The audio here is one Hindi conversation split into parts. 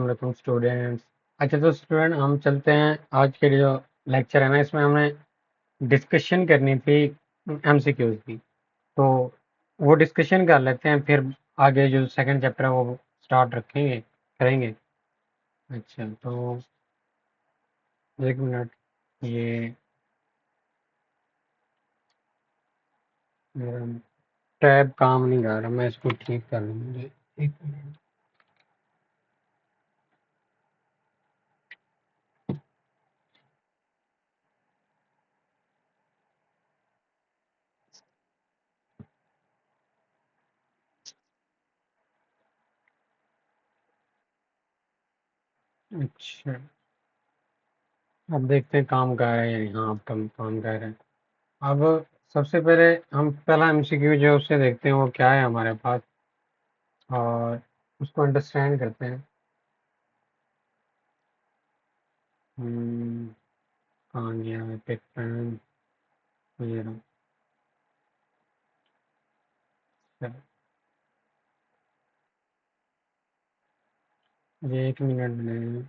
वालेकुम स्टूडेंट्स। अच्छा तो स्टूडेंट हम चलते हैं। आज के जो लेक्चर है ना, इसमें हमने डिस्कशन करनी थी एमसीक्यूज की। तो वो डिस्कशन कर लेते हैं, फिर आगे जो सेकंड चैप्टर है वो स्टार्ट रखेंगे करेंगे। अच्छा तो एक मिनट, ये मेरा टैब काम नहीं कर रहा, मैं इसको ठीक कर लूँ। मुझे एक मिनट। अच्छा, अब देखते हैं काम कर रहे हैं। हाँ, अब काम कर रहे हैं। अब सबसे पहले हम पहला एमसीक्यू जो है उससे देखते हैं वो क्या है हमारे पास, और उसको अंडरस्टैंड करते हैं। हम्म, कहाँ गया है पिक पेन? ये रहा। चलो, ये एक मिनट में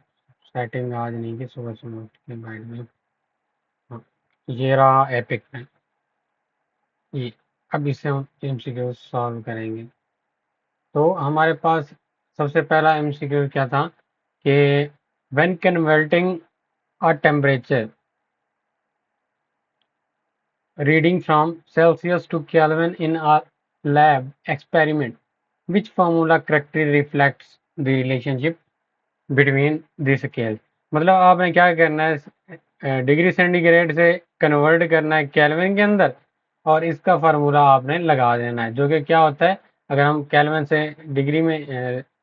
सेटिंग आज नहीं की, सुबह सुबह उठ के माइंड में। हाँ, ये रहा एपिक पेन। ये अब इसे हम एमसीक्यू सॉल्व करेंगे। तो हमारे पास सबसे पहला एमसीक्यू क्या था कि when converting a temperature reading from Celsius to Kelvin in a lab experiment, which formula correctly reflects the relationship between these scales? मतलब आपने क्या करना है, डिग्री सेंटीग्रेड से कन्वर्ट करना है केल्विन के अंदर, और इसका फार्मूला आपने लगा देना है, जो कि क्या होता है, अगर हम केल्विन से डिग्री में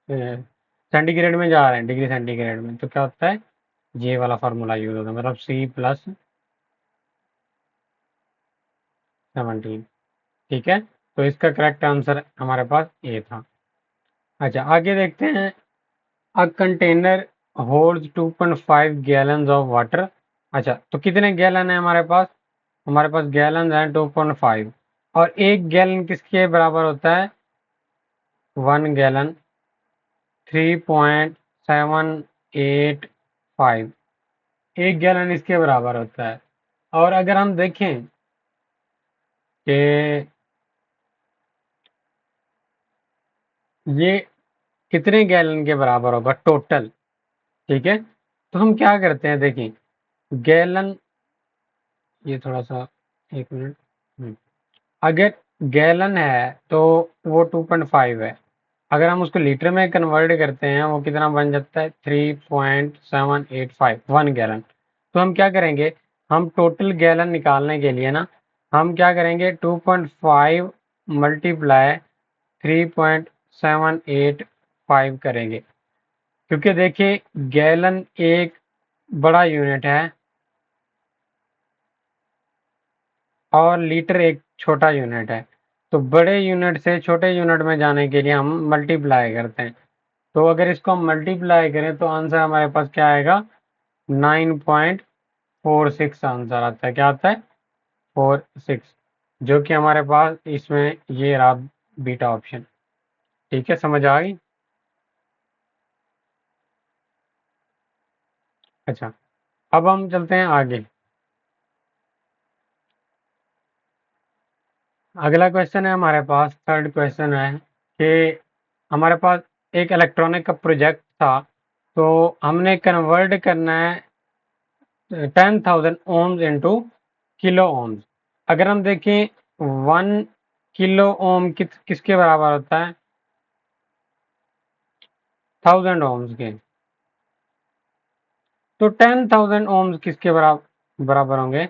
सेंटीग्रेड में जा रहे हैं, डिग्री सेंटीग्रेड में, तो क्या होता है, ये वाला फार्मूला यूज होता है, मतलब C+17। ठीक है, तो इसका करेक्ट आंसर हमारे पास ए था। अच्छा, आगे देखते हैं। A container holds 2.5 gallons of water. अच्छा, तो कितने गैलन है हमारे पास? हमारे पास गैलन है 2.5, और एक गैलन किसके बराबर होता है? 1 गैलन 3.785। एक गैलन इसके बराबर होता है। और अगर हम देखें कि ये कितने गैलन के बराबर होगा टोटल, ठीक है, तो हम क्या करते हैं, देखिए, गैलन, ये थोड़ा सा, एक मिनट। अगर गैलन है तो वो 2.5 है। अगर हम उसको लीटर में कन्वर्ट करते हैं, वो कितना बन जाता है? 3.785, 1 गैलन। तो हम क्या करेंगे, हम टोटल गैलन निकालने के लिए ना, हम क्या करेंगे, 2.5 मल्टीप्लाई 3.785 करेंगे, क्योंकि देखिए गैलन एक बड़ा यूनिट है और लीटर एक छोटा यूनिट है। तो बड़े यूनिट से छोटे यूनिट में जाने के लिए हम मल्टीप्लाई करते हैं। तो अगर इसको हम मल्टीप्लाई करें तो आंसर हमारे पास क्या आएगा? 9.46 आंसर आता है। क्या आता है? 46, जो कि हमारे पास इसमें ये रहा, बीटा ऑप्शन। ठीक है, समझ आ गई? अच्छा, अब हम चलते हैं आगे। अगला क्वेश्चन है हमारे पास, थर्ड क्वेश्चन है कि हमारे पास एक इलेक्ट्रॉनिक का प्रोजेक्ट था, तो हमने कन्वर्ट करना है 10,000 ओम्स इंटू किलो ओम्स। अगर हम देखें 1 किलो ओम किसके बराबर होता है? 1000 ओम्स के। तो 10,000 ओम्स किसके बराबर होंगे?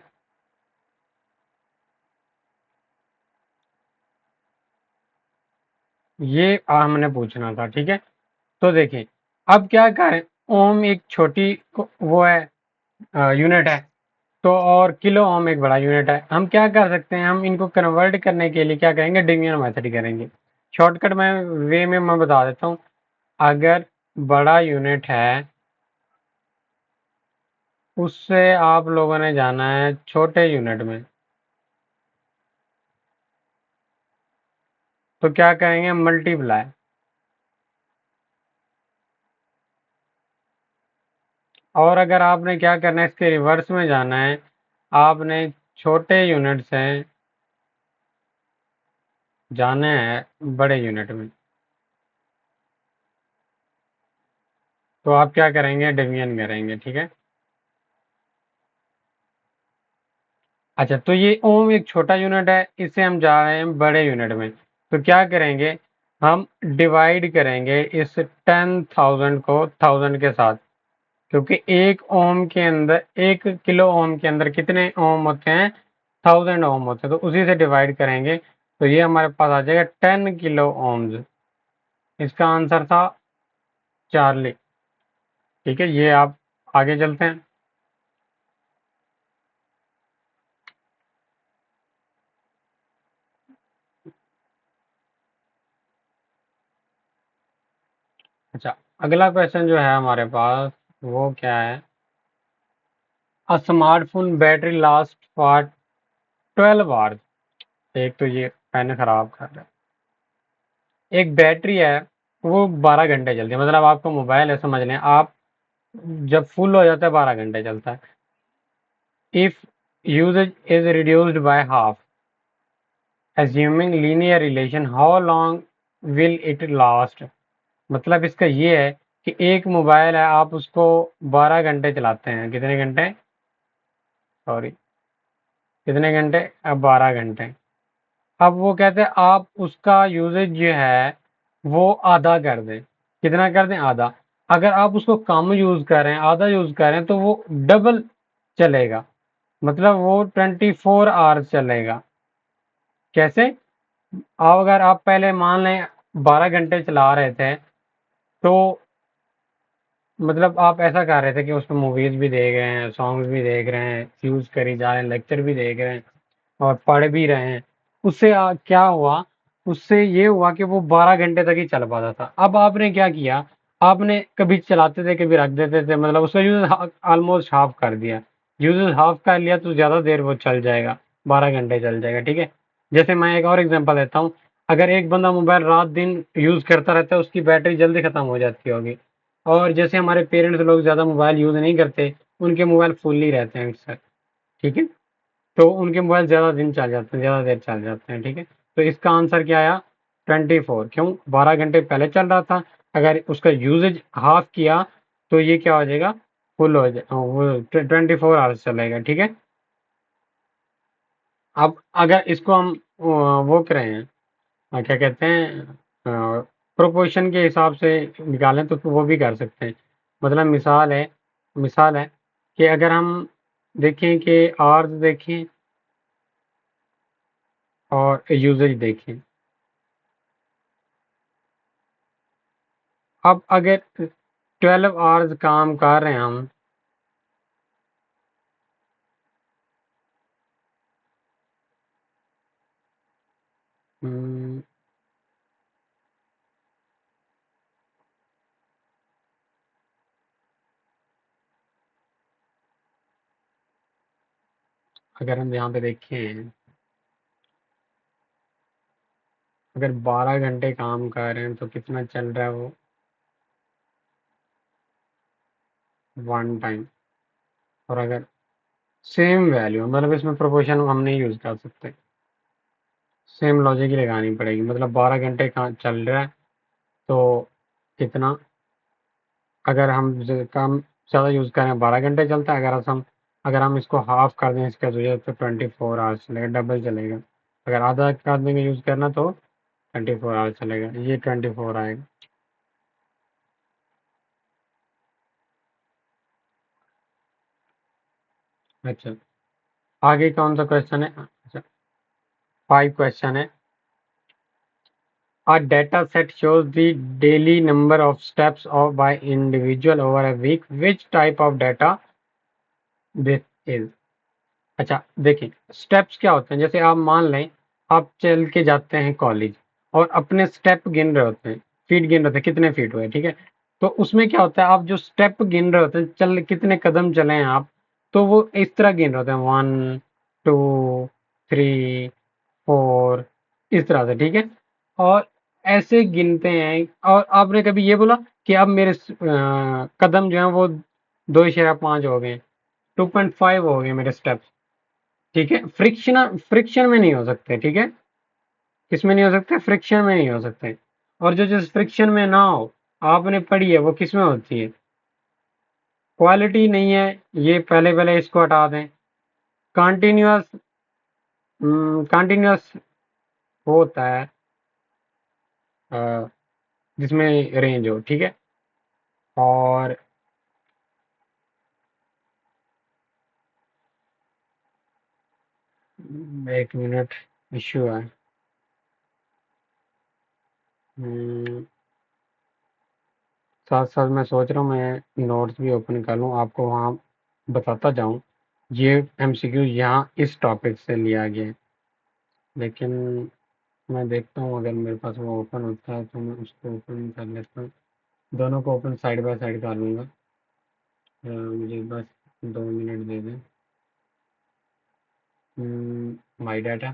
ये हमने पूछना था, ठीक है। तो देखिए, अब क्या करें, ओम एक छोटी वो है, यूनिट है, तो और किलो ओम एक बड़ा यूनिट है। हम क्या कर सकते हैं, हम इनको कन्वर्ट करने के लिए क्या करेंगे, डिवीजन मेथड करेंगे। शॉर्टकट में वे में मैं बता देता हूँ। अगर बड़ा यूनिट है, उससे आप लोगों ने जाना है छोटे यूनिट में, तो क्या कहेंगे, मल्टीप्लाई। और अगर आपने क्या करना है, इसके रिवर्स में जाना है, आपने छोटे यूनिट से जाना है बड़े यूनिट में। तो आप क्या करेंगे, डिवीजन करेंगे, ठीक है। अच्छा, तो ये ओम एक छोटा यूनिट है, इसे हम जा रहे हैं बड़े यूनिट में। तो क्या करेंगे, हम डिवाइड करेंगे इस 10,000 को 1000 के साथ, क्योंकि एक ओम के अंदर, 1 किलो ओम के अंदर कितने ओम होते हैं, 1000 ओम होते हैं। तो उसी से डिवाइड करेंगे, तो ये हमारे पास आ जाएगा 10 किलो ओम्स। इसका आंसर था चार्ली। ठीक है, ये आप आगे चलते हैं। अच्छा, अगला क्वेश्चन जो है हमारे पास, वो क्या है, a smartphone battery last for 12 hours. एक तो ये पेन खराब कर रहा है। एक बैटरी है, वो 12 घंटे चलती है, मतलब आपका मोबाइल है, समझ लें आप, जब फुल हो जाता है 12 घंटे चलता है। If usage is reduced by half, assuming linear relation, how long will it last। मतलब इसका ये है कि एक मोबाइल है, आप उसको 12 घंटे चलाते हैं, कितने घंटे, सॉरी, कितने घंटे, अब 12 घंटे। अब वो कहते हैं आप उसका यूजेज जो है वो आधा कर दें। कितना कर दें, आधा। अगर आप उसको कम यूज कर रहे हैं, आधा यूज कर रहे हैं, तो वो डबल चलेगा, मतलब वो 24 आवर्स चलेगा। कैसे, अब अगर आप पहले मान लें 12 घंटे चला रहे थे, तो मतलब आप ऐसा कर रहे थे कि उसमें मूवीज भी देख रहे हैं, सॉन्ग्स भी देख रहे हैं, यूज करी जा रहे हैं, लेक्चर भी देख रहे हैं और पढ़ भी रहे हैं। उससे क्या हुआ, उससे ये हुआ कि वो 12 घंटे तक ही चल पाता था। अब आपने क्या किया, आपने कभी चलाते थे, कभी रख देते थे, मतलब उसका यूज ऑलमोस्ट हाफ कर दिया। यूज हाफ कर लिया तो ज़्यादा देर वो चल जाएगा, 12 घंटे चल जाएगा, ठीक है। जैसे मैं एक और एग्जांपल देता हूँ, अगर एक बंदा मोबाइल रात दिन यूज़ करता रहता है, उसकी बैटरी जल्दी ख़त्म हो जाती होगी। और जैसे हमारे पेरेंट्स लोग ज़्यादा मोबाइल यूज़ नहीं करते, उनके मोबाइल फुल ही रहते हैं अक्सर, ठीक है। तो उनके मोबाइल ज़्यादा दिन चल जाते हैं, ज़्यादा देर चल जाते हैं, ठीक है। तो इसका आंसर क्या आया, 24। क्यों, 12 घंटे पहले चल रहा था, अगर उसका यूजेज हाफ किया तो ये क्या हो जाएगा, फुल हो जाए, वो 24 आवर्स चलेगा, ठीक है। अब अगर इसको हम वो करें, क्या कहते हैं, प्रोपोर्शन के हिसाब से निकालें, तो वो भी कर सकते हैं। मतलब मिसाल है कि अगर हम देखें कि आवर्स देखें और यूजेज देखें। अब अगर 12 आवर्स काम कर रहे हैं हम, हम्म, अगर हम यहाँ पे देखें, अगर 12 घंटे काम कर रहे हैं तो कितना चल रहा है वो, 1 टाइम। और अगर सेम वैल्यू, मतलब इसमें प्रोपोर्शन हम नहीं यूज कर सकते, सेम लॉजिक ही लगानी पड़ेगी। मतलब 12 घंटे का चल रहा है, तो कितना, अगर हम कम ज़्यादा यूज़ करें 12 घंटे चलता है, अगर हम इसको हाफ कर दें इसका, तो 24 आवर्स चलेगा, डबल चलेगा। अगर आधा कर देंगे यूज़ करना, तो 24 आवर्स चलेगा, ये 24 आएगा। अच्छा, आगे कौन सा क्वेश्चन है, अच्छा, 5 क्वेश्चन है। A data set shows the daily number of steps of by individual over a week. Which type of data this is? अच्छा, देखिए, स्टेप्स क्या होते हैं, जैसे आप मान लें आप चल के जाते हैं कॉलेज, और अपने स्टेप गिन रहे होते हैं, फीट गिन रहे होते हैं, कितने फीट हुए, ठीक है। तो उसमें क्या होता है, आप जो स्टेप गिन रहे होते हैं, चल कितने कदम चले हैं आप, तो वो इस तरह गिन रहे होते हैं, 1, 2, 3, 4, इस तरह से, ठीक है। और ऐसे गिनते हैं, और आपने कभी ये बोला कि अब मेरे कदम जो हैं वो 2.5 हो गए, 2.5 हो गए मेरे स्टेप्स। ठीक है, फ्रिक्शन में नहीं हो सकते। ठीक है, किसमें नहीं हो सकते? फ्रिक्शन में नहीं हो सकते। और जो जिस फ्रिक्शन में ना हो, आपने पढ़ी है, वो किस में होती है? क्वालिटी नहीं है, ये पहले पहले इसको हटा दें। कंटिन्यूअस, कंटिन्यूअस होता है अ, जिसमें रेंज हो। ठीक है, और 1 मिनट, इश्यू है। हम्म, साथ साथ मैं सोच रहा हूँ मैं नोट्स भी ओपन कर लूँ, आपको वहाँ बताता जाऊँ। ये एमसीक्यू यहाँ इस टॉपिक से लिया गया है, लेकिन मैं देखता हूँ अगर मेरे पास वो ओपन होता है तो मैं उसको ओपन कर लेता हूँ। दोनों को ओपन साइड बाय साइड कर लूँगा। मुझे बस 2 मिनट दे दें। माई data,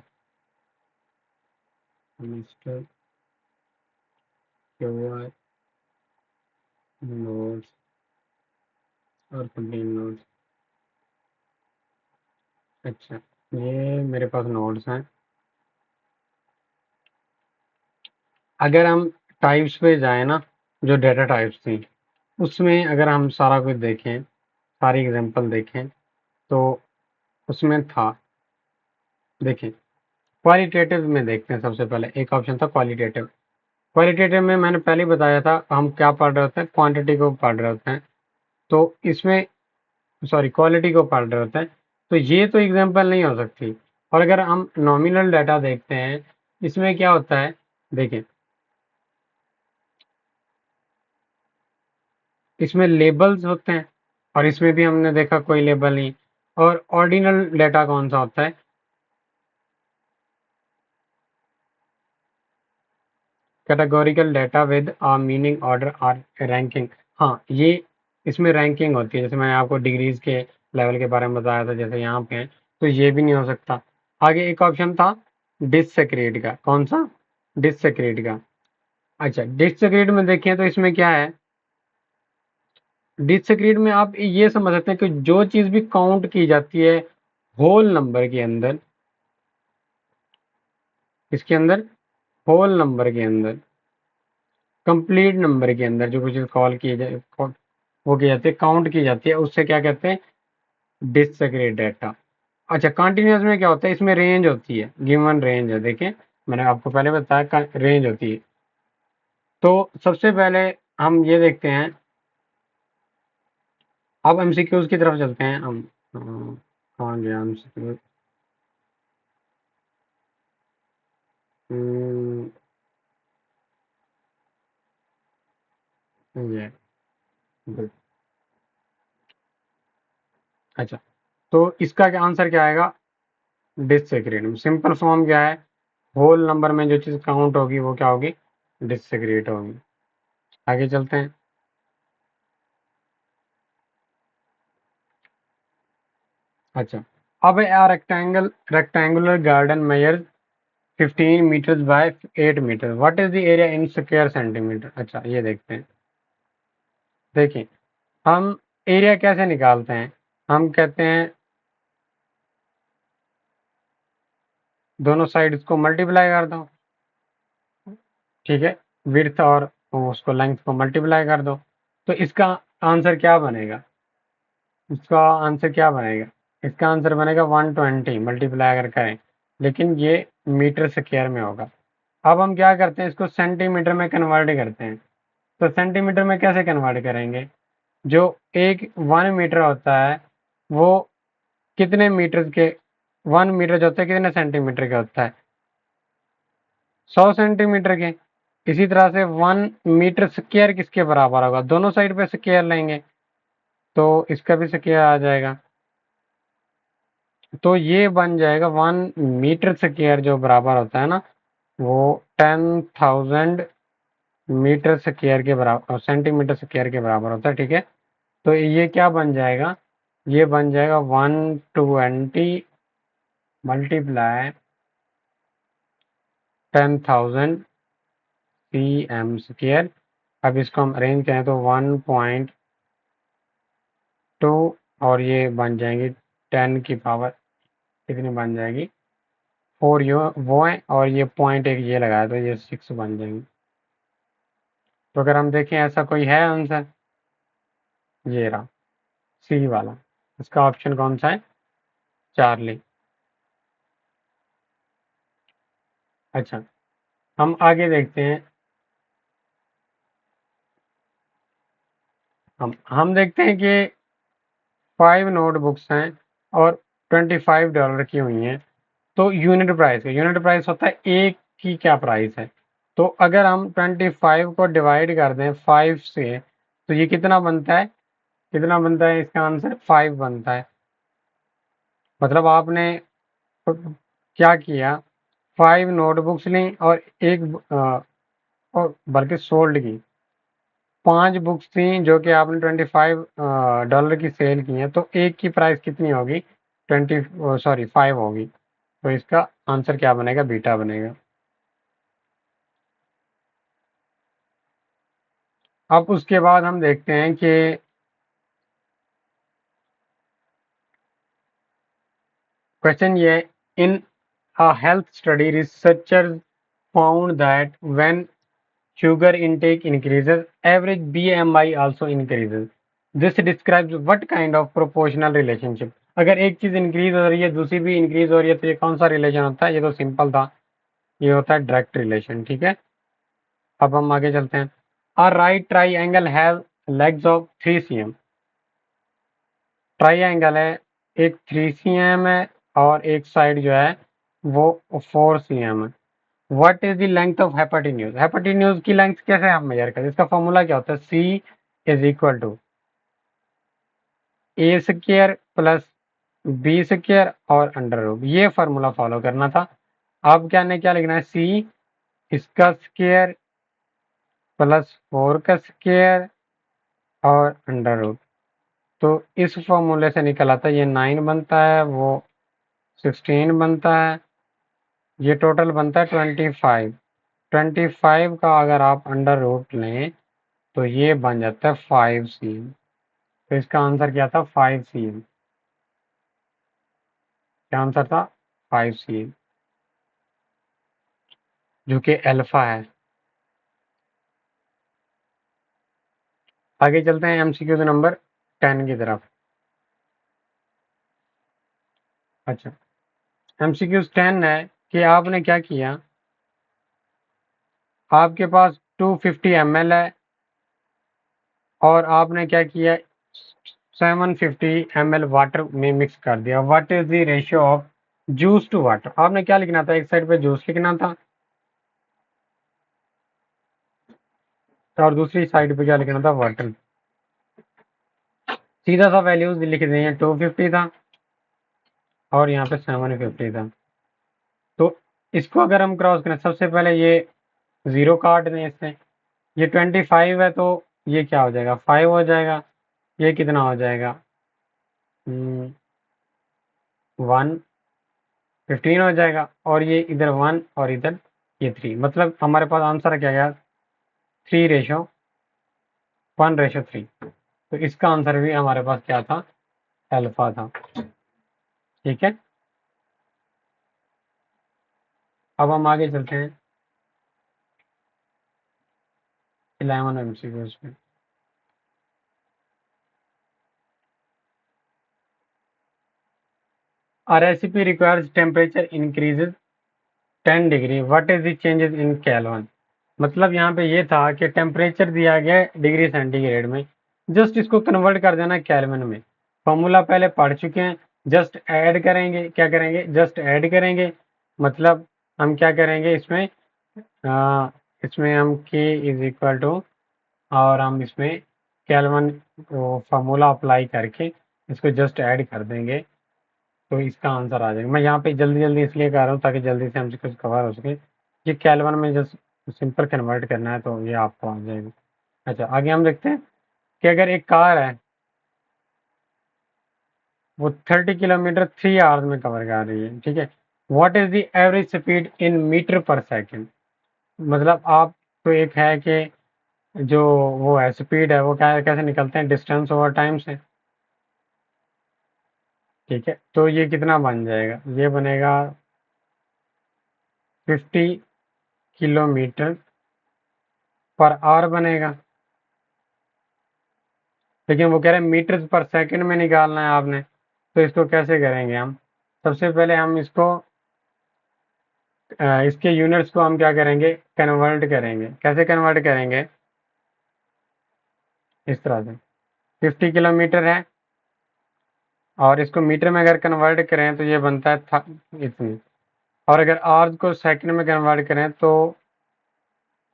mister Q R, notes और कंटेन नोट्स। अच्छा, ये मेरे पास नोट्स हैं। अगर हम टाइप्स पे जाएँ ना, जो डेटा टाइप्स थी, उसमें अगर हम सारा कुछ देखें, सारी एग्ज़ाम्पल देखें, तो उसमें था, देखिए, क्वालिटेटिव में देखते हैं सबसे पहले। एक ऑप्शन था क्वालिटेटिव। क्वालिटेटिव में मैंने पहले ही बताया था, हम क्या पढ़ रहे होते हैं? क्वांटिटी को पढ़ रहे होते हैं। तो इसमें, सॉरी, क्वालिटी को पढ़ रहे होते हैं। तो ये तो एग्ज़ाम्पल नहीं हो सकती। और अगर हम नॉमिनल डाटा देखते हैं, इसमें क्या होता है? देखिए, इसमें लेबल्स होते हैं, और इसमें भी हमने देखा कोई लेबल नहीं। और ऑर्डिनल डाटा कौन सा होता है? Categorical data with a meaning, order और रैंकिंग। हाँ, ये इसमें रैंकिंग होती है, जैसे मैंने आपको डिग्रीज के लेवल के बारे में बताया था, जैसे यहाँ पे है। तो ये भी नहीं हो सकता। आगे एक ऑप्शन था डिसक्रीट का। कौन सा? डिसक्रीट का। अच्छा, डिसक्रीट में देखें तो इसमें क्या है? डिसक्रीट में आप ये समझ सकते हैं कि जो चीज़ भी काउंट की जाती है होल नंबर के अंदर, इसके अंदर, होल नंबर के अंदर, कंप्लीट नंबर के अंदर जो कुछ कॉल किए जाए, वो की जाती है, काउंट की जाती है, उससे क्या कहते हैं? Discrete data. अच्छा, कंटिन्यूअस में क्या होता है? इसमें रेंज होती है, गिवन रेंज है। देखें, मैंने आपको पहले बताया रेंज होती है। तो सबसे पहले हम ये देखते हैं। अब एमसीक्यूज की तरफ चलते हैं हम। कहाँ गया एमसीक्यू? ये, अच्छा, तो इसका क्या आंसर क्या आएगा? डिसक्रीट। सिंपल फॉर्म क्या है? होल नंबर में जो चीज़ काउंट होगी वो क्या होगी? डिसक्रीट होगी। आगे चलते हैं। अच्छा, अब rectangular garden measures 15 metres by 8 metre. What is the area in square centimetre? अच्छा, ये देखते हैं। देखिए, हम एरिया कैसे निकालते हैं? हम कहते हैं दोनों साइड्स को मल्टीप्लाई कर दो। ठीक है, विड्थ और उसको लेंथ को मल्टीप्लाई कर दो। तो इसका आंसर क्या बनेगा? इसका आंसर क्या बनेगा? इसका आंसर बनेगा 120 मल्टीप्लाई अगर करें, लेकिन ये मीटर स्क्वायर में होगा। अब हम क्या करते हैं? इसको सेंटीमीटर में कन्वर्ट करते हैं। तो सेंटीमीटर में कैसे कन्वर्ट करेंगे? जो एक 1 मीटर होता है, वो कितने मीटर के, 1 मीटर जो होता है कितने सेंटीमीटर का होता है? 100 सेंटीमीटर के। इसी तरह से 1 मीटर स्क्वायर किसके बराबर होगा? दोनों साइड पे स्क्वायर लेंगे, तो इसका भी स्क्वायर आ जाएगा। तो ये बन जाएगा 1 मीटर स्क्वायर जो बराबर होता है ना, वो 10,000 मीटर स्क्वायर के बराबर, सेंटीमीटर स्क्वायर के बराबर होता है। ठीक है, तो ये क्या बन जाएगा? ये बन जाएगा 120 मल्टीप्लाई 10,000 cm स्क्वायर। अब इसको हम अरेंज करें तो 1.0 2 और ये बन जाएंगी 10 की पावर कितनी बन जाएगी 4 ये वो है और ये पॉइंट एक ये लगाया तो ये 6 बन जाएंगी। तो अगर हम देखें ऐसा कोई है आंसर, ये रहा सी वाला, इसका ऑप्शन कौन सा है, चार्ली। अच्छा, हम आगे देखते हैं। हम देखते हैं कि 5 नोटबुक्स हैं और $25 की हुई हैं। तो यूनिट प्राइस होता है एक की क्या प्राइस है। तो अगर हम 25 को डिवाइड कर दें 5 से तो ये कितना बनता है, इसका आंसर 5 बनता है। मतलब आपने क्या किया, 5 नोटबुक्स ली और एक और बल्कि सोल्ड की 5 बुक्स थी जो कि आपने $25 की सेल की हैं, तो एक की प्राइस कितनी होगी, 5 होगी। तो इसका आंसर क्या बनेगा, बीटा बनेगा। अब उसके बाद हम देखते हैं कि क्वेश्चन ये है, in a health study researchers found that when sugar intake increases, average BMI also increases. This describes what kind of proportional relationship. अगर एक चीज इंक्रीज हो रही है दूसरी भी इंक्रीज हो रही है तो ये कौन सा रिलेशन होता है, ये तो सिंपल था, ये होता है डायरेक्ट रिलेशन। ठीक है, अब हम आगे चलते हैं। A right triangle have legs of 3 cm। Triangle है, एक 3 cm है और एक साइड जो है वो 4 cm है। What is the length of hypotenuse, hypotenuse की लेंथ कैसे हम मेजर करें, इसका फॉर्मूला क्या होता है, C is equal to A square plus B square और अंडर रूट, ये फार्मूला फॉलो करना था। अब क्या ने क्या लिखना है, सी इसका स्क्र प्लस 4 का स्क्र और अंडर रूट। तो इस फॉर्मूले से निकल आता है ये 9 बनता है, वो 16 बनता है, ये टोटल बनता है 25। 25 का अगर आप अंडर रूट लें तो ये बन जाता है 5 cm। तो इसका आंसर क्या था, 5 cm। क्या आंसर था, 5 cm, जो कि अल्फा है। आगे चलते हैं एमसीक्यू नंबर 10 की तरफ। अच्छा, एमसीक्यू 10 है कि आपने क्या किया, आपके पास 250 ml है और आपने क्या किया, 750 ml वाटर में मिक्स कर दिया। What is the ratio of juice to water, आपने क्या लिखना था, एक साइड पे जूस लिखना था और दूसरी साइड पे क्या लिखना था, वाटर। सीधा सा वैल्यूज लिख दें, 250 था और यहाँ पे 750 था। तो इसको अगर हम क्रॉस करें, सबसे पहले ये 0 काट दें इससे, ये 25 है तो ये क्या हो जाएगा, 5 हो जाएगा, ये कितना हो जाएगा, 1 15 हो जाएगा, और ये इधर 1 और इधर ये 3, मतलब हमारे पास आंसर क्या गया, 3:1:3। तो इसका आंसर भी हमारे पास क्या था, अल्फा था। ठीक है, अब हम आगे चलते हैं 11 एमसीक्यूज में। A recipe requires temperature increases 10 degree, what is the changes in kelvin. मतलब यहाँ पे ये था कि टेम्परेचर दिया गया है डिग्री सेंटीग्रेड में, जस्ट इसको कन्वर्ट कर देना केल्विन में। फॉर्मूला पहले पढ़ चुके हैं, जस्ट ऐड करेंगे, क्या करेंगे, जस्ट ऐड करेंगे। मतलब हम क्या करेंगे इसमें, इसमें हम K इज इक्वल टू, और हम इसमें केल्विन फॉर्मूला अप्लाई करके इसको जस्ट ऐड कर देंगे तो इसका आंसर आ जाएगा। मैं यहाँ पे जल्दी जल्दी इसलिए कर रहा हूँ ताकि जल्दी से हमसे कुछ कवर हो सके। ये केल्विन में जस्ट सिंपल कन्वर्ट करना है तो ये आपको आ जाएगा। अच्छा, आगे हम देखते हैं कि अगर एक कार है वो 30 किलोमीटर 3 आवर्स में कवर कर रही है, ठीक है, what is the average speed in metre per second. मतलब आप तो एक है कि जो वो है स्पीड है वो क्या कैसे निकलते हैं, डिस्टेंस ओवर टाइम से। ठीक है, तो ये कितना बन जाएगा, ये बनेगा 50 किलोमीटर पर आवर बनेगा। लेकिन वो कह रहे हैं मीटर पर सेकंड में निकालना है आपने, तो इसको कैसे करेंगे हम? सबसे पहले हम इसको इसके यूनिट्स को हम क्या करेंगे, कन्वर्ट करेंगे। कैसे कन्वर्ट करेंगे? इस तरह से 50 किलोमीटर है और इसको मीटर में अगर कन्वर्ट करें तो ये बनता है इतनी। और अगर आवर्स को सेकंड में कन्वर्ट करें तो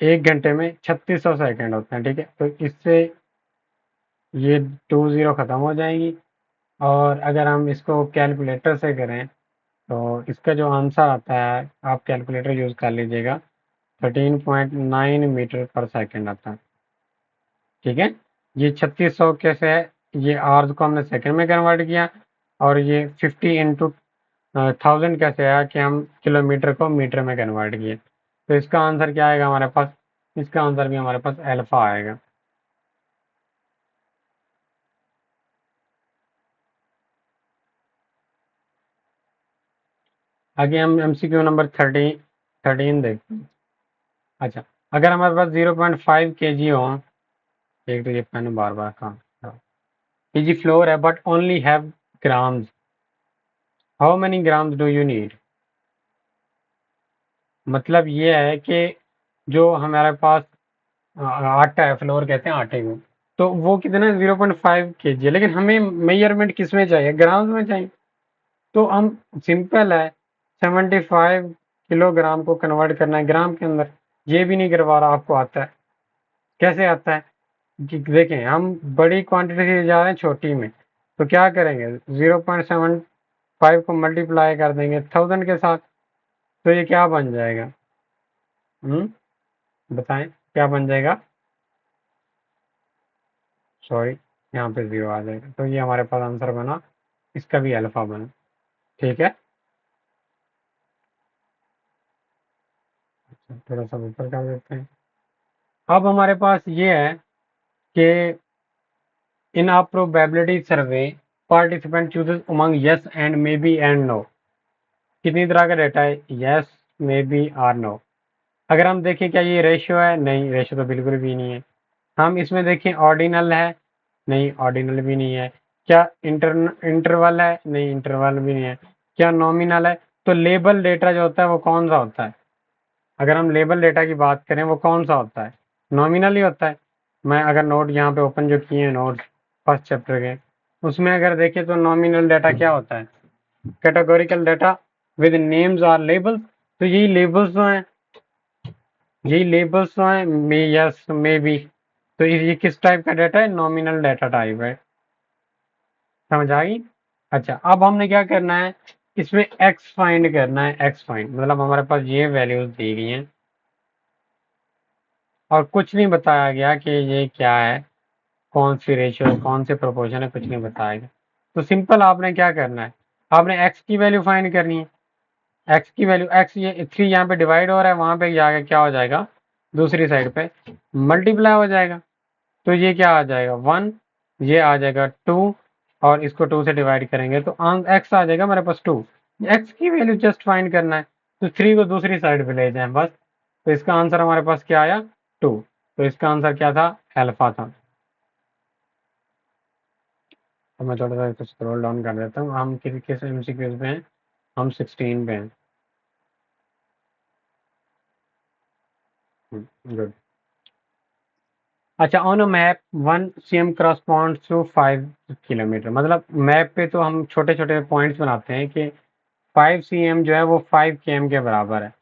1 घंटे में 3600 सेकंड होते हैं। ठीक है, तो इससे ये 20 ख़त्म हो जाएंगी। और अगर हम इसको कैलकुलेटर से करें तो इसका जो आंसर आता है, आप कैलकुलेटर यूज़ कर लीजिएगा, 13.9 मीटर पर सेकंड आता है। ठीक है, ये 3600 कैसे है, ये आवर्स को हमने सेकंड में कन्वर्ट किया, और ये 50 × 1000 कैसे आया कि हम किलोमीटर को मीटर में कन्वर्ट किए। तो इसका आंसर क्या आएगा हमारे पास? इसका आंसर भी हमारे पास अल्फा आएगा। आगे हम एमसीक्यू नंबर 13 देखते हैं। अच्छा, अगर हमारे पास 0.5 kg हो, एक तो ये पेन बार बार काम kg फ्लोर है but only have grams, how many grams do you need? मतलब ये है कि जो हमारे पास आटा है, फ्लोर कहते हैं आटे को, तो वो कितना 0.5 kg है, लेकिन हमें मेजरमेंट किस में चाहिए, ग्राम्स में चाहिए। तो हम सिंपल है, 75 किलोग्राम को कन्वर्ट करना है ग्राम के अंदर। ये भी नहीं करवा रहा, आपको आता है। कैसे आता है कि देखें, हम बड़ी क्वांटिटी से जा रहे हैं छोटी में, तो क्या करेंगे, 0.75 को मल्टीप्लाई कर देंगे 1000 के साथ, तो ये क्या बन जाएगा? बताएं क्या बन जाएगा? सॉरी, यहाँ पे 0 आ जाएगा, तो ये हमारे पास आंसर बना, इसका भी अल्फा बना। ठीक है, थोड़ा सा ऊपर कर देते हैं। अब हमारे पास ये है कि in a probability survey participant chooses among yes and maybe and no. कितनी तरह का डेटा है, यस, मे बी और नो। अगर हम देखें क्या ये रेशियो है, नहीं, रेशियो तो बिल्कुल भी नहीं है। हम इसमें देखें ऑर्डिनल है, नहीं, ऑर्डिनल भी नहीं है। क्या इंटरवल है, नहीं, इंटरवल भी नहीं है। क्या नॉमिनल है? तो लेबल डेटा जो होता है वो कौन सा होता है? अगर हम लेबल डेटा की बात करें वो कौन सा होता है? नॉमिनल ही होता है। मैं अगर नोट यहाँ पे ओपन जो किए हैं नोट फर्स्ट चैप्टर के, उसमें अगर देखें तो नॉमिनल डाटा क्या होता है, कैटेगोरिकल डाटा विद नेम्स और लेबल्स। तो यही लेबल्स जो हैं, यही लेबल्स जो हैं, मे, यस, मे बी, तो ये किस टाइप का डाटा है, नॉमिनल डाटा टाइप है। समझ आई? अच्छा, अब हमने क्या करना है, इसमें एक्स फाइंड करना है। एक्स फाइंड मतलब हमारे पास ये वैल्यूज दी गई हैं और कुछ नहीं बताया गया कि ये क्या है, कौन सी रेशियो है, कौन से प्रोपोर्शन है, कुछ नहीं बताया गया। तो सिंपल आपने क्या करना है, आपने एक्स की वैल्यू फाइंड करनी है। एक्स की वैल्यू, एक्स ये 3 यहाँ पे डिवाइड हो रहा है, वहां पे जाके क्या हो जाएगा, दूसरी साइड पे मल्टीप्लाई हो जाएगा। तो ये क्या आ जाएगा, 1, ये आ जाएगा 2, और इसको 2 से डिवाइड करेंगे तो एक्स आ जाएगा हमारे पास 2। एक्स की वैल्यू जस्ट फाइंड करना है, तो 3 को दूसरी साइड पे ले जाएं बस। तो इसका आंसर हमारे पास क्या आया, 2। तो इसका आंसर क्या था, अल्फा था। तो मैं थोड़ा सा इसको स्क्रॉल डाउन कर देता हूँ, हम किस एमसीक्यूज पे हैं, हम 16 पे हैं। गुड। अच्छा, on a map 1 cm corresponds to 5 kilometre. मतलब मैप पे तो हम छोटे छोटे पॉइंट्स बनाते हैं कि 5 cm जो है वो 5 km के बराबर है।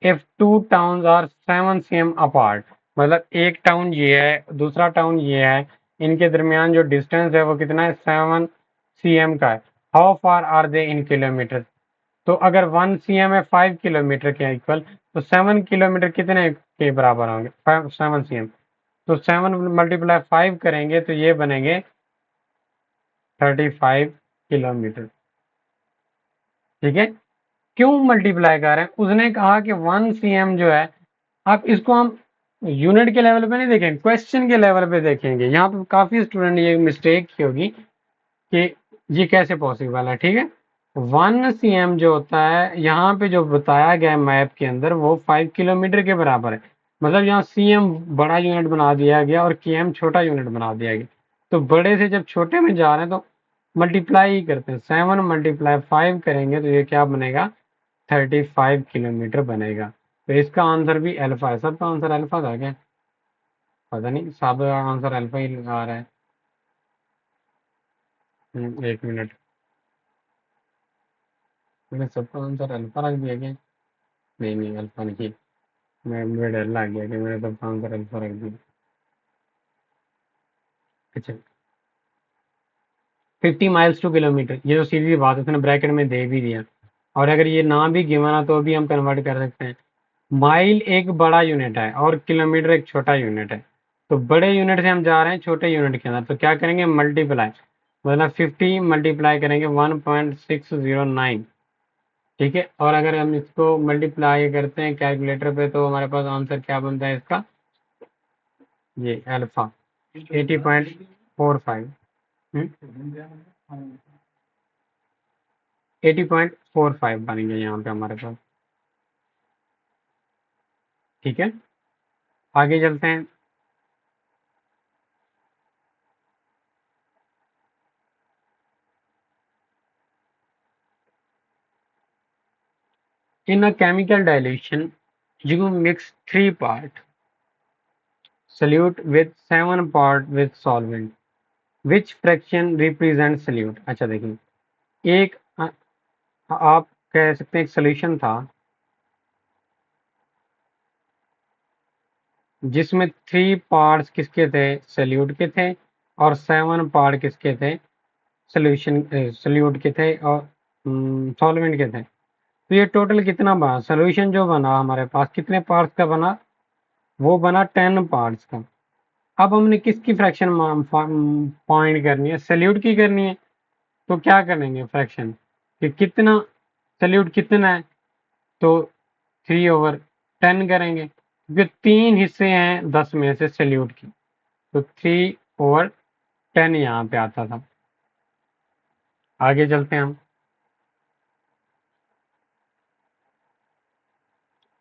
If two towns are 7 cm apart, मतलब एक टाउन ये है, दूसरा टाउन ये है, इनके दरमियान जो डिस्टेंस है वो कितना है, 7 cm का है। How far are they in kilometre? तो अगर 1 cm है 5 किलोमीटर के इक्वल, तो 7 किलोमीटर कितने के बराबर होंगे, 7 cm। तो 7 × 5 करेंगे तो ये बनेंगे 35 किलोमीटर। ठीक है, क्यों मल्टीप्लाई कर रहे हैं, उसने कहा कि 1 cm जो है, आप इसको हम यूनिट के लेवल पे नहीं देखेंगे, क्वेश्चन के लेवल पे देखेंगे। यहाँ पे काफी स्टूडेंट ये मिस्टेक की होगी कि ये कैसे पॉसिबल है? ठीक है, 1 cm जो होता है यहाँ पे जो बताया गया है मैप के अंदर वो 5 किलोमीटर के बराबर है। मतलब यहाँ cm बड़ा यूनिट बना दिया गया और km छोटा यूनिट बना दिया गया। तो बड़े से जब छोटे में जा रहे हैं तो मल्टीप्लाई ही करते हैं। 7 मल्टीप्लाई 5 करेंगे तो ये क्या बनेगा? 35 किलोमीटर बनेगा। तो इसका आंसर भी अल्फा है। सबका आंसर अल्फा था क्या? पता नहीं, सबका आंसर अल्फा ही आ रहा है। 1 मिनट, मैंने सबका आंसर अल्फा रख दिया क्या? नहीं नहीं, अल्फा नहीं। मुझे डर लग गया कि मैंने सबका आंसर अल्फा रख दिया। अच्छा, 50 माइल्स टू किलोमीटर, ये तो सीधी सी बात है, उसने ब्रैकेट में दे भी दिया। और अगर ये ना भी गिवन है तो भी हम कन्वर्ट कर सकते हैं। माइल एक बड़ा यूनिट है और किलोमीटर एक छोटा यूनिट है। तो बड़े यूनिट से हम जा रहे हैं छोटे यूनिट के अंदर, तो क्या करेंगे? मल्टीप्लाई। मतलब 50 मल्टीप्लाई करेंगे 1.609। ठीक है, और अगर हम इसको मल्टीप्लाई करते हैं कैलकुलेटर पे तो हमारे पास आंसर क्या बनता है इसका? ये अल्फा 80.45। 80.45 बनेंगे यहाँ पे हमारे पास। ठीक है, आगे चलते हैं। In a chemical dilution, you mix 3 part solute with 7 part with solvent. Which fraction represents solute? अच्छा देखिए, एक आप कह सकते हैं एक सोल्यूशन था जिसमें 3 पार्ट्स किसके थे? सोल्यूट के थे, और 7 पार्ट किसके थे? सोल्यूशन सोल्यूट के थे और सॉल्वेंट के थे। तो ये टोटल कितना बना? सोल्यूशन जो बना हमारे पास कितने पार्ट्स का बना? वो बना 10 पार्ट्स का। अब हमने किसकी फ्रैक्शन पॉइंट करनी है? सल्यूट की करनी है। तो क्या करेंगे फ्रैक्शन कि कितना सल्यूट कितना है? तो 3/10 करेंगे, क्योंकि 3 हिस्से हैं 10 में से सल्यूट की। तो 3/10 यहाँ पे आता था। आगे चलते हैं हम।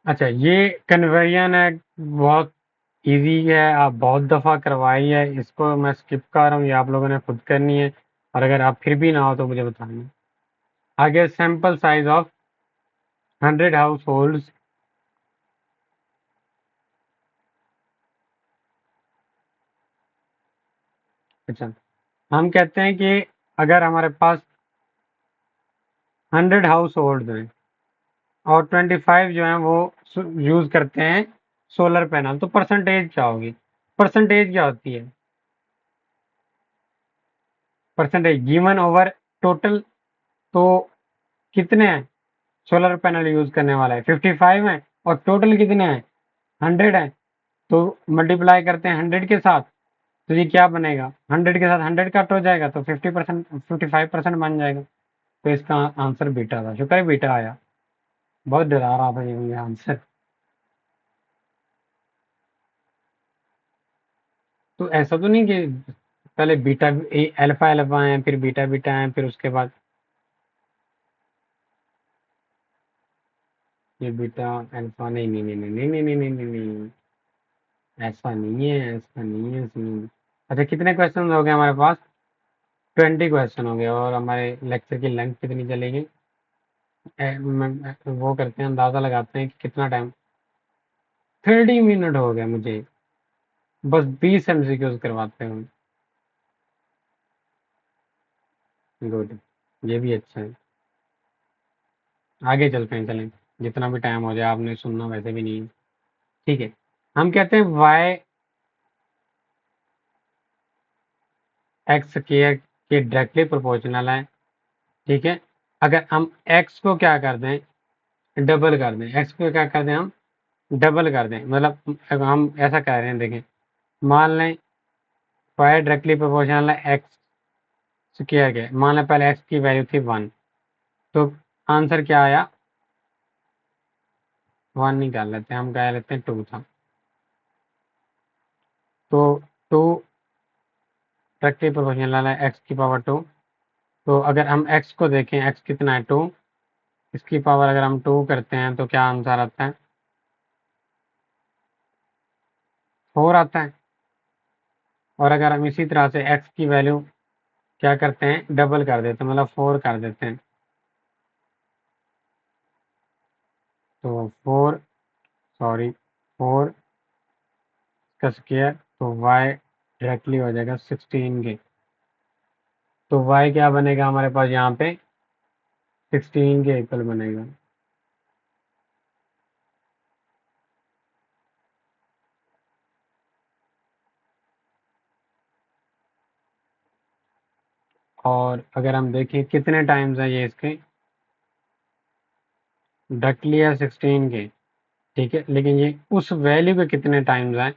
अच्छा, ये कन्वर्जन है, बहुत इजी है, आप बहुत दफ़ा करवाई है, इसको मैं स्किप कर रहा हूँ, ये आप लोगों ने खुद करनी है। और अगर आप फिर भी ना हो तो मुझे बताना। आगे sample size of 100 house holds. अच्छा, हम कहते हैं कि अगर हमारे पास 100 हाउस होल्ड हैं और 25 जो हैं वो यूज़ करते हैं सोलर पैनल, तो परसेंटेज क्या होगी? परसेंटेज क्या होती है? Percentage given over total. तो कितने हैं सोलर पैनल यूज़ करने वाला है? 55 है, और टोटल कितने हैं? 100 है। तो मल्टीप्लाई करते हैं 100 के साथ, तो ये क्या बनेगा? 100 के साथ 100 कट हो जाएगा तो 50%, 55% बन जाएगा। तो इसका आंसर बीटा था। शुक्र है बीटा आया, बहुत डरा रहा था ये मुझे आंसर। तो ऐसा तो नहीं कि पहले बीटा अल्फा अल्फा आए फिर बीटा बीटा आए फिर उसके बाद ये बीटा अल्फा? नहीं नहीं नहीं नहीं नहीं नहीं नहीं नहीं नहीं नहीं, ऐसा नहीं है, ऐसा नहीं है सीन। अच्छा, कितने क्वेश्चन हो गए हमारे पास? 20 क्वेश्चन हो गए, और हमारे लेक्चर की लेंथ कितनी चलेगी? वो करते हैं, अंदाजा लगाते हैं कि कितना टाइम। 30 मिनट हो गया मुझे, बस 20 MCQs करवाते हैं। गुड, ये भी अच्छा है। आगे चलते हैं, चलें, जितना भी टाइम हो जाए, आपने सुनना वैसे भी नहीं है। ठीक है, हम कहते हैं वाई एक्स के डायरेक्टली प्रोपोर्शनल है। ठीक है, अगर हम एक्स को क्या कर दें? डबल कर दें। एक्स को क्या कर दें हम? डबल कर दें। मतलब अगर हम ऐसा कह रहे हैं, देखें, मान लें वाई डायरेक्टली प्रोपोर्शनल है एक्स स्क्वायर के। मान लें पहले एक्स की वैल्यू थी 1, तो आंसर क्या आया? 1 निकाल लेते हैं, हम कह लेते हैं 2 था। तो 2 डायरेक्टली प्रोपोर्शनल है एक्स की पावर 2, तो अगर हम x को देखें, x कितना है 2, इसकी पावर अगर हम 2 करते हैं तो क्या आंसर आता है, 4 आता है। और अगर हम इसी तरह से x की वैल्यू क्या करते हैं, डबल कर देते हैं, मतलब 4 कर देते हैं, तो 4, सॉरी 4 का स्क्वायर, तो y डायरेक्टली हो जाएगा 16 के। तो y क्या बनेगा हमारे पास यहाँ पे, 16 के इक्वल बनेगा। और अगर हम देखें कितने टाइम्स है ये इसके, डायरेक्टली है 16 के, ठीक है, लेकिन ये उस वैल्यू के कितने टाइम्स है,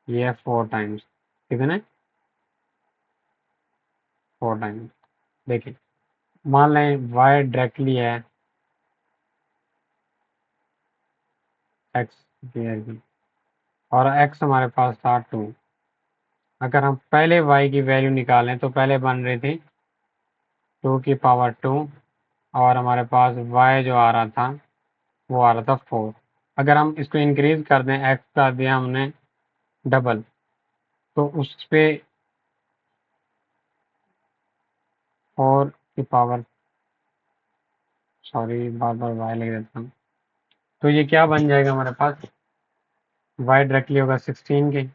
ये है 4 टाइम्स। कितने, 4 टाइम्स। देखिए, मान लें y डायरेक्टली है x स्क्वायर की, और x हमारे पास था 2। अगर हम पहले y की वैल्यू निकालें तो पहले बन रही थी 2 की पावर 2, और हमारे पास y जो आ रहा था वो आ रहा था 4। अगर हम इसको इंक्रीज कर दें, x का दिया हमने डबल, तो उस पे 4 की पावर, सॉरी बार बार y लिख देता हूँ, तो ये क्या बन जाएगा हमारे पास, y डायरेक्टली होगा 16 के।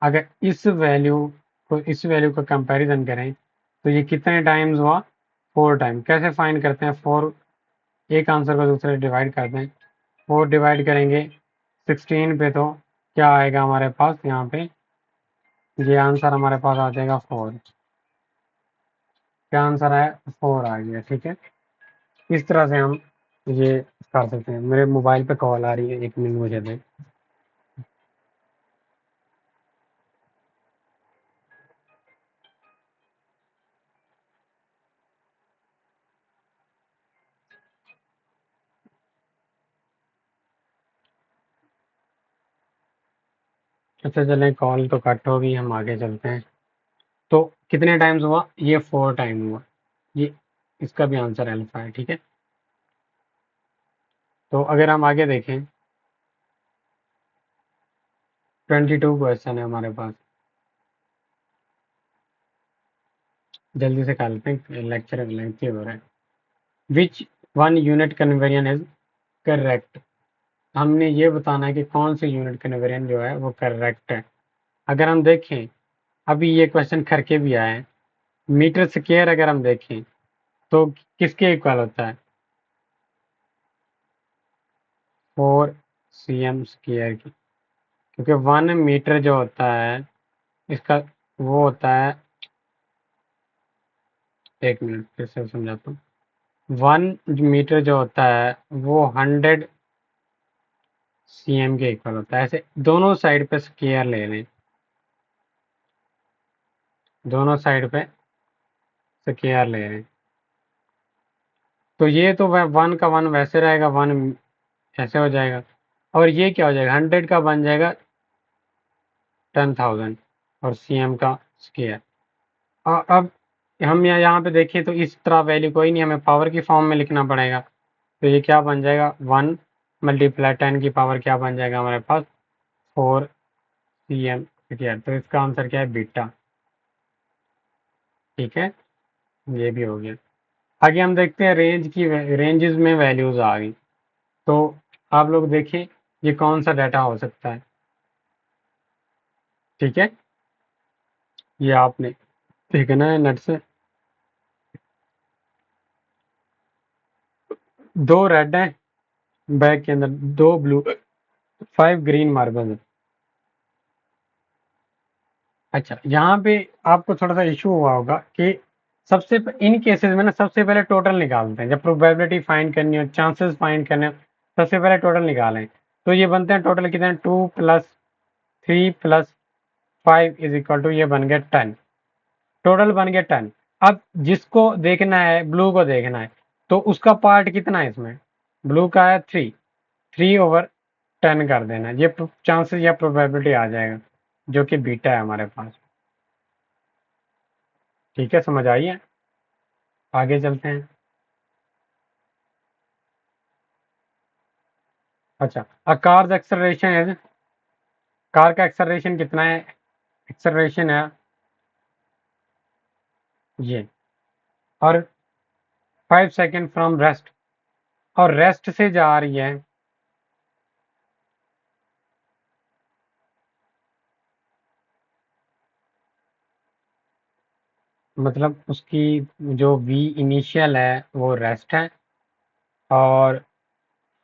अगर इस वैल्यू का कंपैरिजन करें तो ये कितने टाइम्स हुआ, 4 टाइम। कैसे फाइंड करते हैं, 4, एक आंसर को दूसरे डिवाइड करते हैं, 4 डिवाइड करेंगे 16 पे तो क्या आएगा हमारे पास यहाँ पे, ये आंसर हमारे पास आ जाएगा 4। क्या आंसर है, 4 आ गया, ठीक है। इस तरह से हम ये कर सकते हैं। मेरे मोबाइल पे कॉल आ रही है, 1 मिनट मुझे दें। अच्छा चलें, कॉल तो कट होगी, हम आगे चलते हैं। तो कितने टाइम्स हुआ, ये 4 टाइम हुआ, ये इसका भी आंसर अल्फा है, ठीक है। तो अगर हम आगे देखें, 22 क्वेश्चन है हमारे पास, जल्दी से कर लेते हैं, लेक्चर लेंथी हो रहा है। Which one unit conversion is correct, हमने ये बताना है कि कौन सी यूनिट कन्वेरियन जो है वो करेक्ट है। अगर हम देखें, अभी ये क्वेश्चन करके भी आए हैं, मीटर स्क्वायर अगर हम देखें तो किसके इक्वल होता है, 4 cm स्क्वायर की, क्योंकि 1 मीटर जो होता है इसका वो होता है, 1 मिनट फिर से समझाता हूँ। 1 मीटर जो होता है वो 100 cm के इक्वल होता है। ऐसे दोनों साइड पे स्क्वायर ले लें, दोनों साइड पे स्क्वायर ले लें, तो ये तो वह 1 का 1 वैसे रहेगा, 1 ऐसे हो जाएगा, और ये क्या हो जाएगा, 100 का बन जाएगा 10,000, और cm का स्क्वायर। अब हम यहाँ पे देखें तो इस तरह वैल्यू कोई नहीं, हमें पावर की फॉर्म में लिखना पड़ेगा। तो ये क्या बन जाएगा, 1 मल्टीप्लाई 10 की पावर क्या बन जाएगा हमारे पास, 4 cm स्क्वायर। तो इसका आंसर क्या है, बीटा, ठीक है, ये भी हो गया। आगे हम देखते हैं रेंजेस में वैल्यूज आ गई। तो आप लोग देखिए ये कौन सा डाटा हो सकता है, ठीक है, ये आपने देखना है नेट से। 2 रेड हैं बैग के अंदर, 2 ब्लू, 5 ग्रीन मार्बल है। अच्छा, यहाँ पे आपको थोड़ा सा इशू हुआ होगा कि इन केसेस में ना सबसे पहले टोटल निकालते हैं, जब प्रोबेबिलिटी फाइंड करनी हो, चांसेस फाइंड करने हो, सबसे पहले टोटल निकालें। तो ये बनते हैं टोटल कितने, 2 + 3 + 5 इज इक्वल टू, ये बन गया 10, टोटल बन गया 10। अब जिसको देखना है, ब्लू को देखना है, तो उसका पार्ट कितना है इसमें, ब्लू का है 3, 3/10 कर देना, ये चांसेस या प्रोबेबिलिटी आ जाएगा, जो कि बीटा है हमारे पास, ठीक है, समझ आई है। आगे चलते हैं। अच्छा, अ कार्स एक्सेलरेशन है, कार का एक्सेलरेशन कितना है? एक्सेलरेशन है ये, और 5 सेकेंड फ्रॉम रेस्ट, और रेस्ट से जा रही है, मतलब उसकी जो वी इनिशियल है वो रेस्ट है, और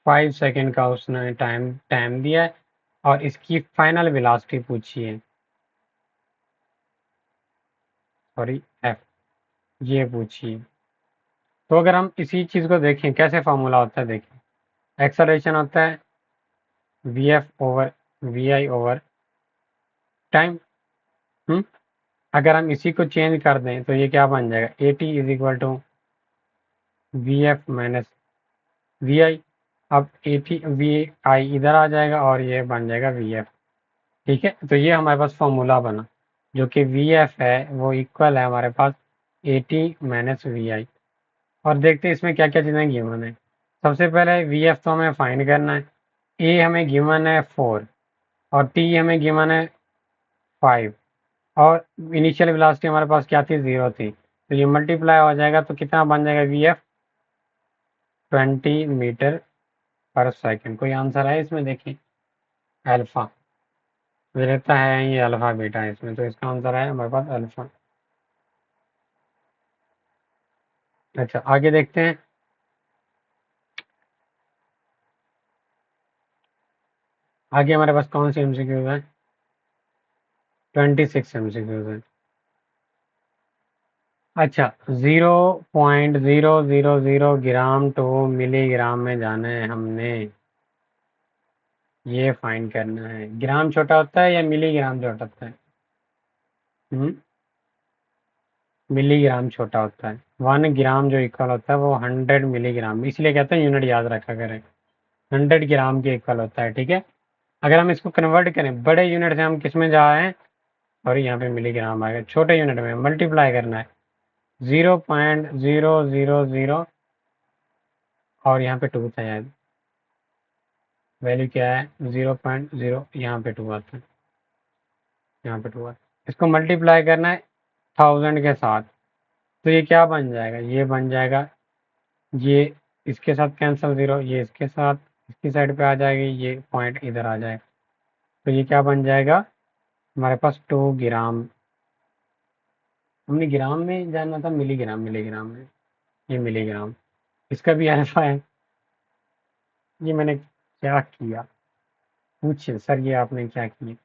5 सेकेंड का उसने टाइम टाइम दिया है, और इसकी फाइनल वेलोसिटी पूछी है, सॉरी एफ, ये पूछी है। तो अगर हम इसी चीज़ को देखें, कैसे फॉर्मूला होता है देखें, एक्सेलरेशन होता है V F over V I over time. अगर हम इसी को चेंज कर दें तो ये क्या बन जाएगा, A T is equal to V F minus V I. अब ए टी वी आई इधर आ जाएगा और ये बन जाएगा वी एफ। ठीक है, तो ये हमारे पास फॉर्मूला बना, जो कि वी एफ है वो इक्वल है हमारे पास ए टी माइनस वी आई। और देखते हैं इसमें क्या क्या चीज़ें गिवन है। सबसे पहले वी एफ तो हमें फाइंड करना है। ए हमें गिवन है 4, और टी हमें गिवन है 5, और इनिशियल वेलोसिटी हमारे पास क्या थी, 0 थी। तो ये मल्टीप्लाई हो जाएगा तो कितना बन जाएगा V F, 20 metre per second. कोई आंसर है इसमें, देखिए अल्फा, मुझे लगता है ये अल्फा बीटा है इसमें, तो इसका आंसर है हमारे पास अल्फा। अच्छा, आगे देखते हैं। आगे हमारे पास कौन सी एमसीक्यूज है, 26 एमसीक्यूज है। अच्छा, 0.000 टू मिलीग्राम में जाना है हमने, ये फाइंड करना है। ग्राम छोटा होता है या मिलीग्राम छोटा होता है? हम्म, मिलीग्राम छोटा होता है। 1 ग्राम जो इक्वल होता है वो 100 मिलीग्राम, इसलिए कहते हैं यूनिट याद रखा करें, 100 ग्राम के इक्वल होता है। ठीक है, अगर हम इसको कन्वर्ट करें बड़े यूनिट से, हम किस में जा रहे हैं, और यहाँ पे मिलीग्राम आएगा, छोटे यूनिट में मल्टीप्लाई करना है, 0.000, और यहाँ पे 2 था यार, वैल्यू क्या है 0.0, यहाँ पे 2 आता है, यहाँ पे 2 आता है। इसको मल्टीप्लाई करना है 1000 के साथ, तो ये क्या बन जाएगा, ये बन जाएगा, ये इसके साथ कैंसिल 0, ये इसके साथ इसकी साइड पे आ जाएगी, ये पॉइंट इधर आ जाएगा, तो ये क्या बन जाएगा हमारे पास 2 ग्राम। हमने ग्राम में जानना था, मिलीग्राम, मिलीग्राम में, ये मिलीग्राम, इसका भी अल्फा है। ये मैंने क्या किया, पूछिए सर, ये आपने क्या किया।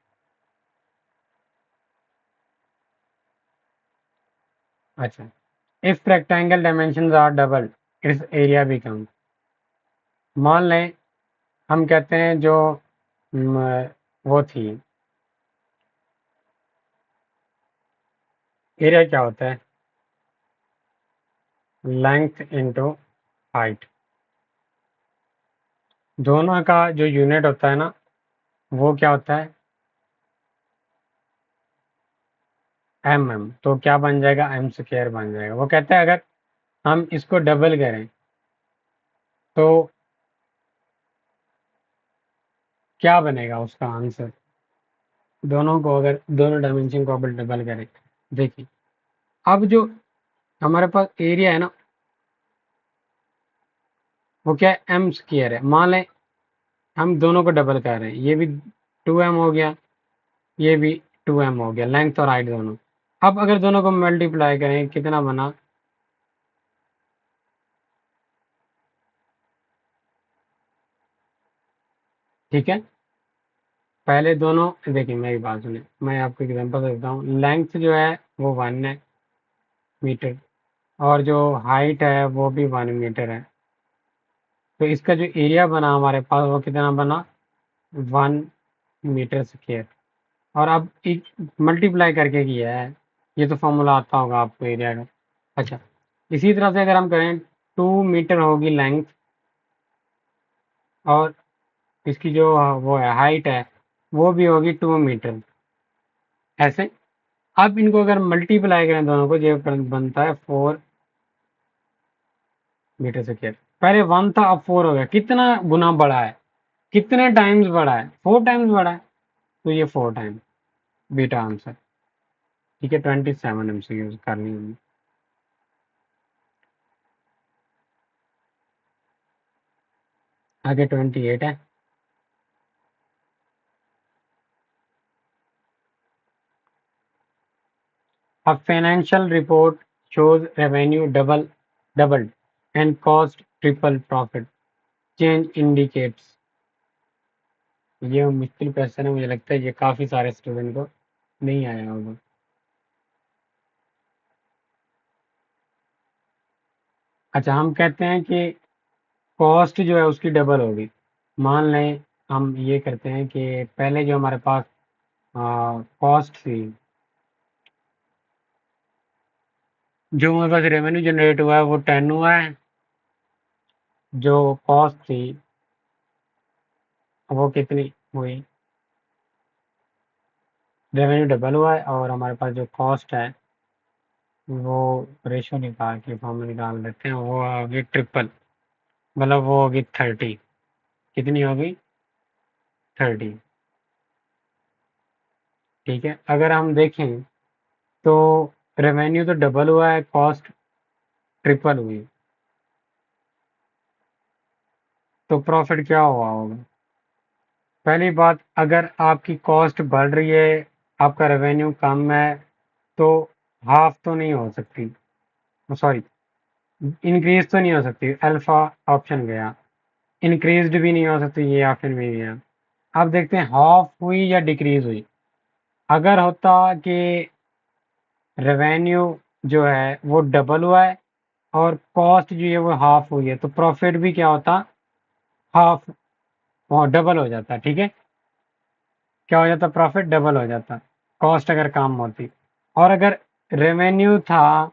अच्छा, if rectangle dimensions are double, its area become, मान लें हम कहते हैं जो वो थी, एरिया क्या होता है, लेंथ इनटू हाइट, दोनों का जो यूनिट होता है ना वो क्या होता है, तो क्या बन जाएगा, एम स्क्वायर बन जाएगा। वो कहते हैं अगर हम इसको डबल करें तो क्या बनेगा उसका आंसर, दोनों को अगर दोनों डायमेंशन को डबल डबल करें। देखिए, अब जो हमारे पास एरिया है ना वो क्या है, एम स्क्वायर है। मान लें हम दोनों को डबल कर रहे हैं, ये भी 2m हो गया, ये भी 2m हो गया, लेंथ और हाइट दोनों। अब अगर दोनों को मल्टीप्लाई करें कितना बना, ठीक है, पहले दोनों देखिए, मेरी बात सुने, मैं आपको एग्जांपल देता हूँ। लेंथ जो है वो 1 मीटर, और जो हाइट है वो भी 1 मीटर है, तो इसका जो एरिया बना हमारे पास वो कितना बना, 1 मीटर स्क्वायर। और अब एक मल्टीप्लाई करके किया है, ये तो फॉर्मूला आता होगा आपको एरिया का। अच्छा, इसी तरह से अगर हम करें, 2 मीटर होगी लेंथ, और इसकी जो वो है हाइट है वो भी होगी 2 मीटर, ऐसे। अब इनको अगर मल्टीप्लाई करें दोनों को, जो बनता है 4 बीटा से क्या, पहले 1 था अब 4 हो गया, कितना गुना बढ़ा है, कितने टाइम्स बढ़ा है, 4 टाइम्स बढ़ा है, तो ये 4 टाइम बीटा आंसर। ठीक है, 27 एमसीक्यूज करनी होगी। आगे 28 है। A financial report shows revenue doubled and cost triple profit. Change indicates। ये मुश्किल क्वेश्चन है, मुझे लगता है ये काफी सारे स्टूडेंट को नहीं आया होगा। अच्छा, हम कहते हैं कि कॉस्ट जो है उसकी डबल होगी। मान लें हम ये करते हैं कि पहले जो हमारे पास कॉस्ट थी, जो हमारे पास रेवेन्यू जनरेट हुआ है वो 10 हुआ है, जो कॉस्ट थी वो कितनी हुई, रेवेन्यू डबल हुआ है और हमारे पास जो कॉस्ट है वो रेशो निकाल के फॉर्म में निकाल देते हैं, वो होगी ट्रिपल, मतलब वो होगी 30। कितनी होगी? 30। ठीक है, अगर हम देखें तो रेवेन्यू तो डबल हुआ है, कॉस्ट ट्रिपल हुई, तो प्रॉफिट क्या हुआ होगा? पहली बात, अगर आपकी कॉस्ट बढ़ रही है, आपका रेवेन्यू कम है, तो हाफ तो नहीं हो सकती, सॉरी, इंक्रीज तो नहीं हो सकती, अल्फा ऑप्शन गया, इंक्रीज्ड भी नहीं हो सकती, ये ऑप्शन भी गया। अब देखते हैं हाफ हुई या डिक्रीज हुई। अगर होता कि रेवेन्यू जो है वो डबल हुआ है और कॉस्ट जो है वो हाफ हुई है, तो प्रॉफिट भी क्या होता? हाफ, डबल हो जाता। ठीक है, क्या हो जाता? प्रॉफिट डबल हो जाता, कॉस्ट अगर कम होती। और अगर रेवेन्यू था,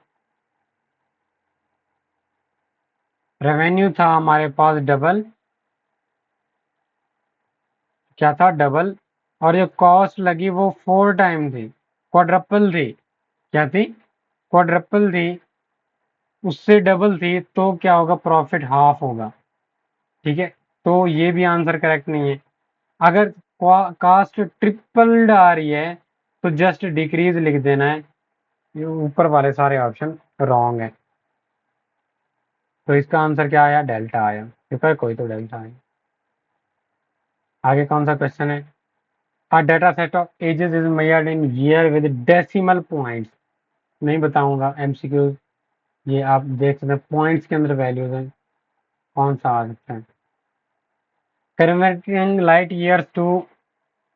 रेवेन्यू था हमारे पास डबल, क्या था? डबल, और जो कॉस्ट लगी वो 4 टाइम थी, क्वाड्रपल थी। क्या थी? क्वाड्रपल थी, उससे डबल थी, तो क्या होगा? प्रॉफिट हाफ होगा। ठीक है, तो ये भी आंसर करेक्ट नहीं है। अगर कास्ट ट्रिपल्ड आ रही है तो जस्ट डिक्रीज लिख देना है, ये ऊपर वाले सारे ऑप्शन रॉन्ग है। तो इसका आंसर क्या आया? डेल्टा आया, क्योंकि कोई तो डेल्टा आया। आगे कौन सा क्वेश्चन है? A data set of ages is measured in year with decimal points. नहीं बताऊंगा, एमसीक्यू, ये आप देख सकते हैं पॉइंट्स के अंदर वैल्यूज हैं, कौन सा आ सकता है? Converting light years two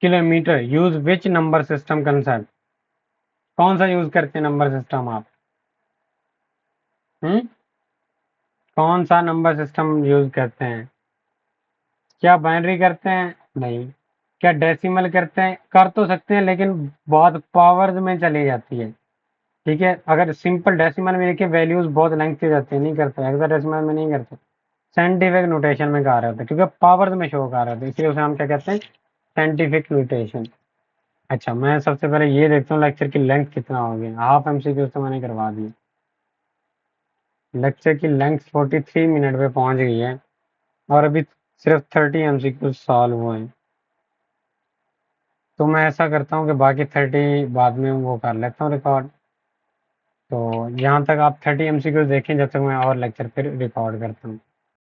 kilometre use which number system concept. कौन सा यूज करते हैं नंबर सिस्टम आप? हम्म, कौन सा नंबर सिस्टम यूज करते हैं? क्या बाइनरी करते हैं? नहीं। क्या डेसिमल करते हैं? कर तो सकते हैं, लेकिन बहुत पावर्स में चली जाती है। ठीक है, अगर सिंपल डेसिमल में लिखे वैल्यूज बहुत लेंथी हो जाती है, नहीं करते, हेक्साडेसिमल में नहीं करते, साइंटिफिक नोटेशन में कहा रहे थे, क्योंकि पावर्स में शो कर रहे थे, इसलिए उसे हम क्या कहते हैं? Scientific notation. अच्छा, मैं सबसे पहले ये देखता हूँ लेक्चर की लेंथ कितना हो गया। हाफ एमसीक्यू तो मैंने करवा दी, लेक्चर की लेंथ 43 मिनट पे पहुंच गई है और अभी सिर्फ 30 एमसीक्यू सॉल्व हुए हैं। तो मैं ऐसा करता हूँ कि बाकी 30 बाद में वो कर लेता हूँ रिकॉर्ड। तो यहाँ तक आप 30 एमसीक्यू देखें, जब तक मैं और लेक्चर फिर रिकॉर्ड करता हूँ।